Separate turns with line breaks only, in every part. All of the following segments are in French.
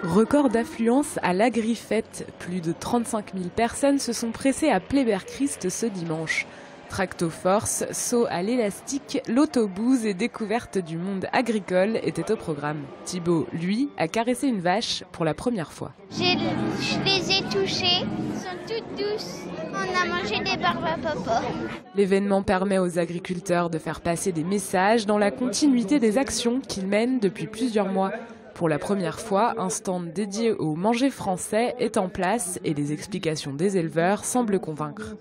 Record d'affluence à l'Agrifette. Plus de 35 000 personnes se sont pressées à Pleyber-Christ ce dimanche. Tracto-force, saut à l'élastique, l'autobus et découverte du monde agricole étaient au programme. Thibaut, lui, a caressé une vache pour la première fois.
Je les ai touchées, elles sont toutes douces. On a mangé des barbes à papa.
L'événement permet aux agriculteurs de faire passer des messages dans la continuité des actions qu'ils mènent depuis plusieurs mois. Pour la première fois, un stand dédié au manger français est en place et les explications des éleveurs semblent convaincre.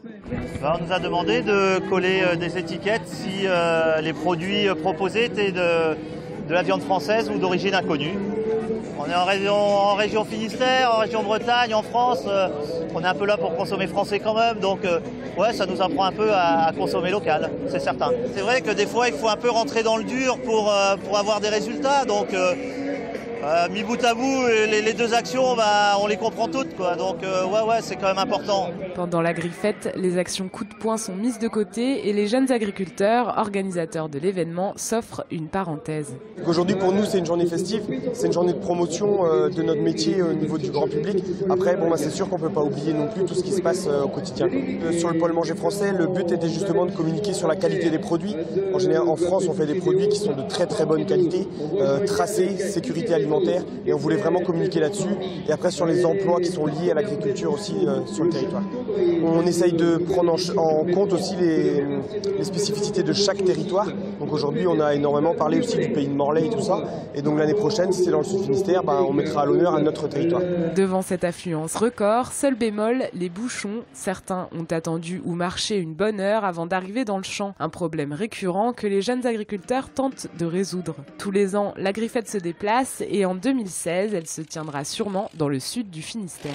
On nous a demandé de coller des étiquettes si les produits proposés étaient de la viande française ou d'origine inconnue. On est en région Finistère, en région Bretagne, en France. On est un peu là pour consommer français quand même. Donc ouais, ça nous apprend un peu à consommer local, c'est certain. C'est vrai que des fois, il faut un peu rentrer dans le dur pour avoir des résultats. Donc mis bout à bout, les deux actions, on les comprend toutes, quoi. Donc ouais, c'est quand même important.
Pendant l'Agrifette, les actions coup de poing sont mises de côté et les jeunes agriculteurs, organisateurs de l'événement, s'offrent une parenthèse.
Aujourd'hui, pour nous, c'est une journée festive, c'est une journée de promotion de notre métier au niveau du grand public. Après, c'est sûr qu'on ne peut pas oublier non plus tout ce qui se passe au quotidien. Sur le pôle manger français, le but était justement de communiquer sur la qualité des produits. En général, en France, on fait des produits qui sont de très très bonne qualité, tracés, sécurité alimentaire, et on voulait vraiment communiquer là-dessus. Et après, sur les emplois qui sont liés à l'agriculture aussi sur le territoire. On essaye de prendre en compte aussi les spécificités de chaque territoire. Donc aujourd'hui, on a énormément parlé aussi du pays de Morlaix et tout ça. Et donc l'année prochaine, si c'est dans le Sud-Finistère, on mettra à l'honneur à notre territoire.
Devant cette affluence record, seul bémol, les bouchons. Certains ont attendu ou marché une bonne heure avant d'arriver dans le champ. Un problème récurrent que les jeunes agriculteurs tentent de résoudre. Tous les ans, l'Agrifette se déplace et en 2016, elle se tiendra sûrement dans le sud du Finistère.